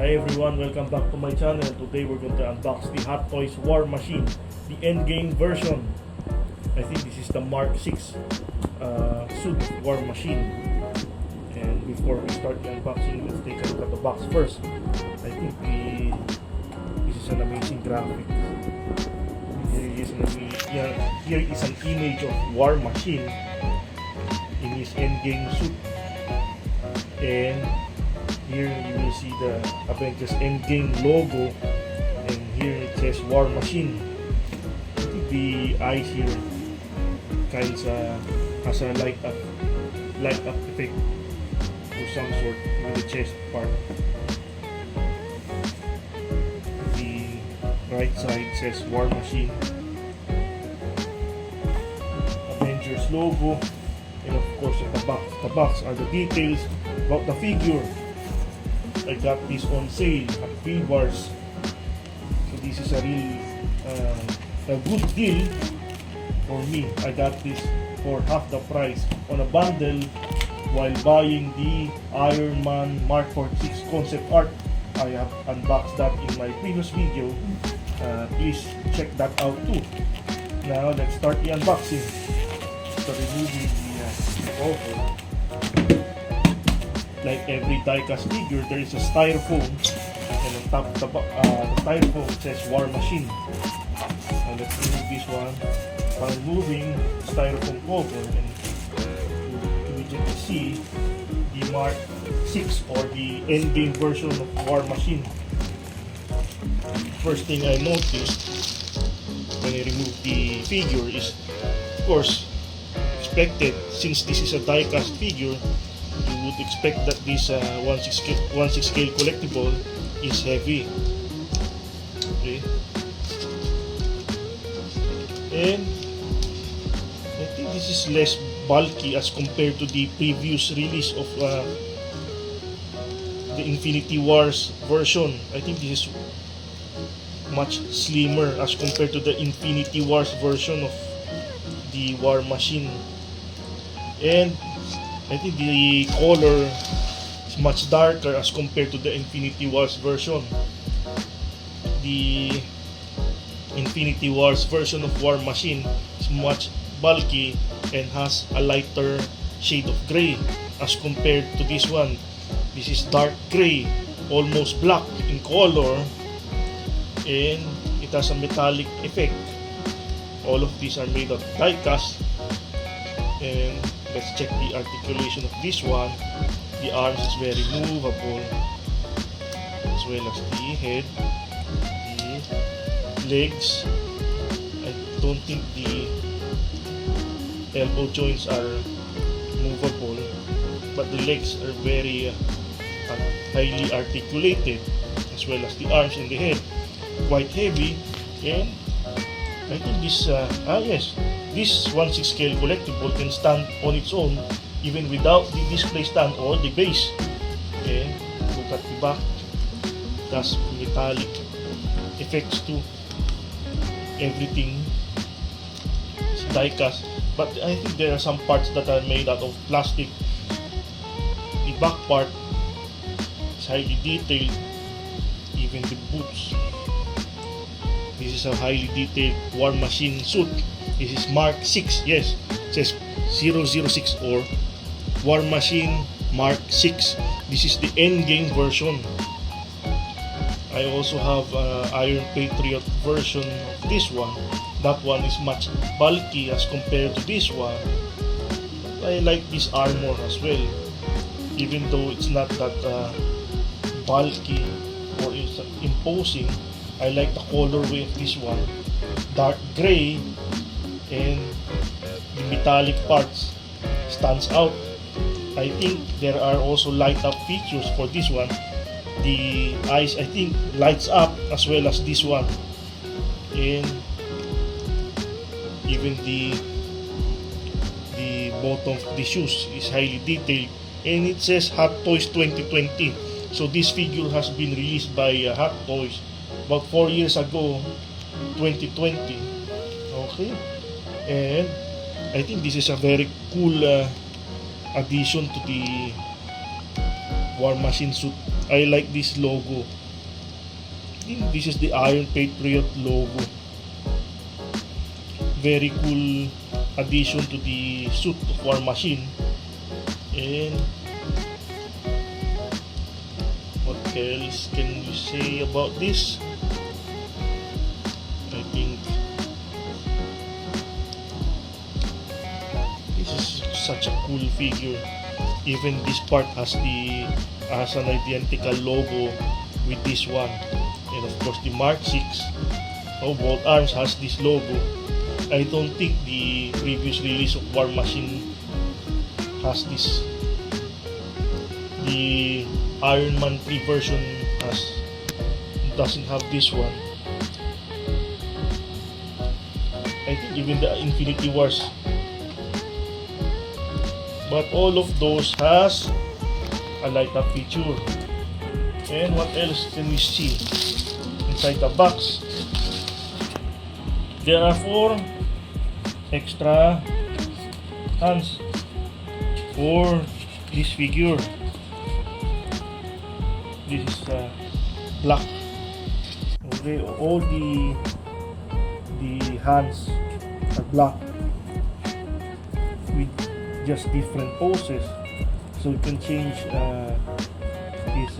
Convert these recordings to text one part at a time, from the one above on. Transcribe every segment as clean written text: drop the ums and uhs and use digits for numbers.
Hi everyone, welcome back to my channel. Today we're going to unbox the Hot Toys War Machine, the Endgame version. I think this is the Mark 6 suit war machine. And before we start the unboxing, let's take a look at the box first. I think this is an amazing graphic. Here is an image of War Machine in his Endgame suit. And here you will see the Avengers Endgame logo, and here it says War Machine. The eyes here kinda has a light up effect of some sort with the chest part. The right side says War Machine, Avengers logo, and of course at the box are the details about the figure. I got this on sale at Wars, so this is a real a good deal for me. I got this for half the price on a bundle while buying the Iron Man Mark 46 concept art. I have unboxed that in my previous video. Please check that out too. Now let's start the unboxing. So removing the cover. Like every die-cast figure, there is a styrofoam, and on top of the styrofoam it says War Machine. Now let's remove this one. By removing styrofoam cover, and you will see the Mark 6 or the Endgame version of War Machine. First thing I noticed when I remove the figure is, of course, expected, since this is a die-cast figure, you would expect that this 1/6 scale collectible is heavy. Okay. And I think this is less bulky as compared to the previous release of the Infinity Wars version. I think this is much slimmer as compared to the Infinity Wars version of the War Machine. And I think the color is much darker as compared to the Infinity Wars version. The Infinity Wars version of War Machine is much bulky and has a lighter shade of gray as compared to this one. This is dark gray, almost black in color, and it has a metallic effect. All of these are made of die-cast. And let's check the articulation of this one. The arms is very movable, as well as the head, the legs. I don't think the elbow joints are movable, but the legs are very highly articulated, as well as the arms and the head. Quite heavy, and I think this this 1/6 scale collectible can stand on its own even without the display stand or the base. And look at the back. It has metallic effects to everything. It's die-cast, but I think there are some parts that are made out of plastic. The back part is highly detailed, even the boots. This is a highly detailed War Machine suit. This is Mark 6, yes, it says 006 or War Machine Mark 6. This is the Endgame version. I also have Iron Patriot version of this one. That one is much bulky as compared to this one. I like this armor as well, even though it's not that bulky or it's imposing. I like the colorway of this one, dark gray, and the metallic parts stands out. I think there are also light up features for this one. The eyes, I think, lights up as well as this one, and even the bottom of the shoes is highly detailed, and it says Hot Toys 2020. So this figure has been released by Hot Toys about 4 years ago, 2020. Okay, and I think this is a very cool addition to the War Machine suit. I like this logo. think this is the Iron Patriot logo. Very cool addition to the suit of War Machine. And what else can you say about this? I think this is such a cool figure. Even this part has an identical logo with this one. And of course the Mark 6, both arms has this logo. I don't think the previous release of War Machine has this. The Iron Man 3 version doesn't have this one. I think even the Infinity Wars. But all of those has a light up feature. And what else can we see inside the box? There are 4 extra hands for this figure. This is black. Okay, all the hands are black with just different poses, so you can change this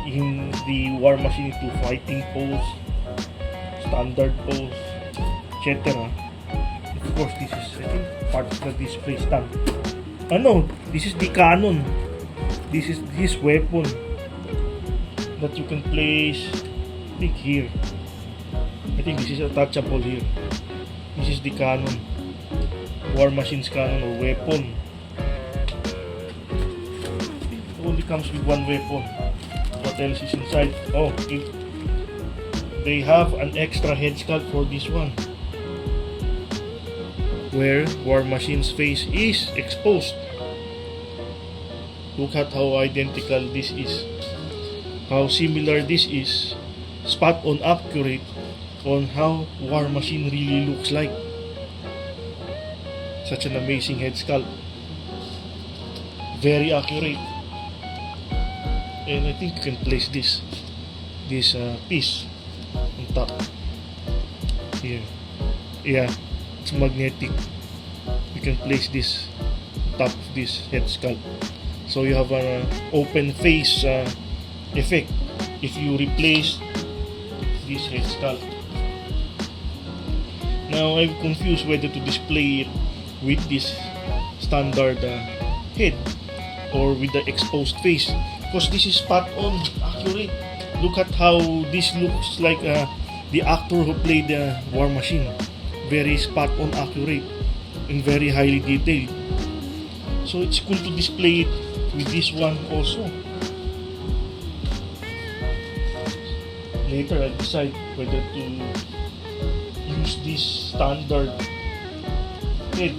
in the War Machine to fighting pose, standard pose, etc. Of course, this is, I think, part of the display stand. No, this is the cannon. This is this weapon that you can place, I think, here. I think this is attachable here. This is the cannon. War Machine's cannon or weapon. It only comes with one weapon. What else is inside? They have an extra head sculpt for this one, where War Machine's face is exposed. Look at how identical this is. How similar this is. Spot on accurate on how War Machine really looks like. Such an amazing head sculpt. Very accurate. And I think you can place this piece on top here. Yeah, it's magnetic. You can place this on top of this head sculpt, so you have an open face effect if you replace this head sculpt. Now I'm confused whether to display it with this standard head or with the exposed face, because this is spot on accurate. Look at how this looks like the actor who played the War Machine. Very spot on accurate and very highly detailed. So it's cool to display it with this one also. Later I'll decide whether to use this standard head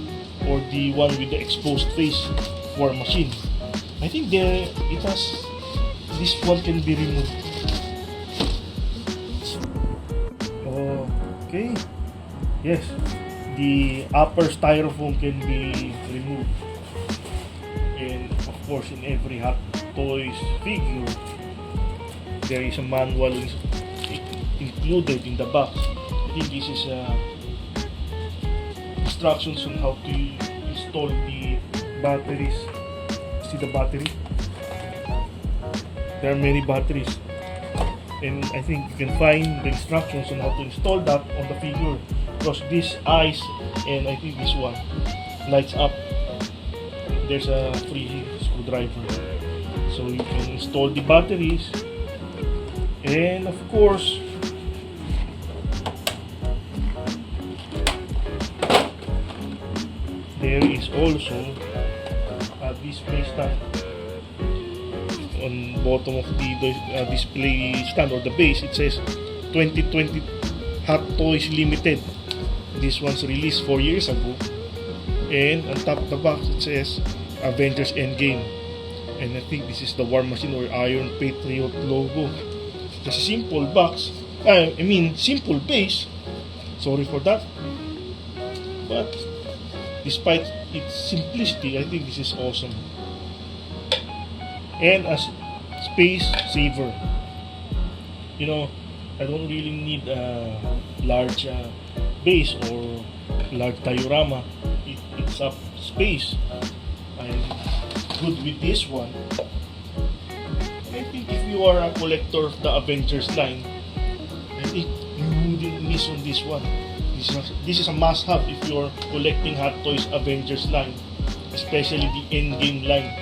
or the one with the exposed face War Machine. I think it has, this one can be removed. Okay. Yes, the upper styrofoam can be removed. And of course, in every Hot Toys figure, there is a manual included in the box. I think this is instructions on how to install the batteries. See the battery? There are many batteries, and I think you can find the instructions on how to install that on the figure, because this eyes and I think this one lights up. There's a free screwdriver, so you can install the batteries. And of course, there is also a display stand on bottom of the display stand, or the base. It says 2020 Hot Toys Limited. This one's released 4 years ago. And on top of the box it says Avengers Endgame. And I think this is the War Machine or Iron Patriot logo. Just a simple box. Simple base. Sorry for that. But despite its simplicity, I think this is awesome. And as space saver. You know, I don't really need a large base or large diorama. It's up space. I'm good with this one. I think if you are a collector of the Avengers line, I think you wouldn't miss on this one. This is a must-have if you are collecting Hot Toys Avengers line, especially the Endgame line.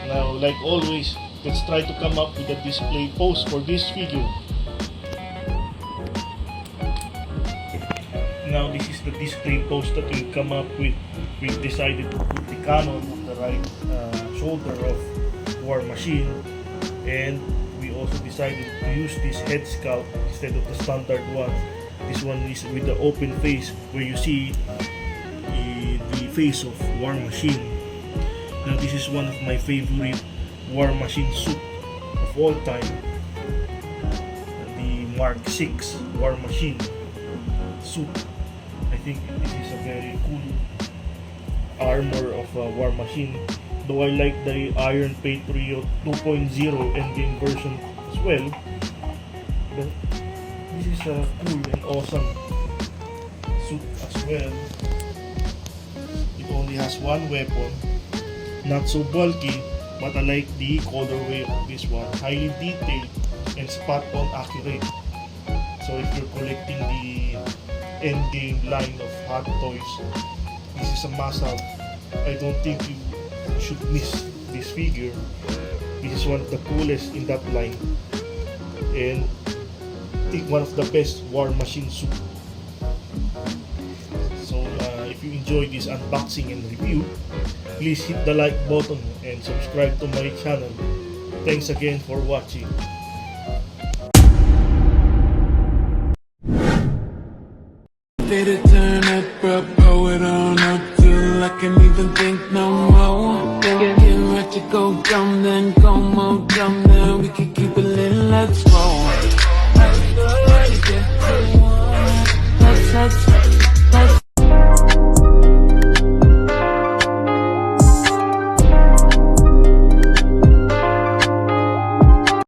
Now, like always, let's try to come up with a display pose for this figure. Now, this is the display pose that we come up with. We've decided to put the cannon on the right shoulder of War Machine, and we also decided to use this head sculpt instead of the standard one. This one is with the open face where you see the face of War Machine. Now, this is one of my favorite War Machine suit of all time, the Mark 6 War Machine suit. I think this is a very cool armor of a War Machine, though I like the Iron Patriot 2.0 Endgame version as well. But this is a cool and awesome suit as well. It only has one weapon, not so bulky, but I like the colorway of this one, highly detailed and spot on accurate. So if you're collecting the Endgame line of Hot Toys, this is a must-have. I don't think you should miss this figure. This is one of the coolest in that line, and I think one of the best War Machine suit. So if you enjoyed this unboxing and review, please hit the like button and subscribe to my channel. Thanks again for watching. They to turn up, blow it on up till I can't even think no more. Then get ready to go dumb, then go more dumb, then we can keep it lit, let's go. Let's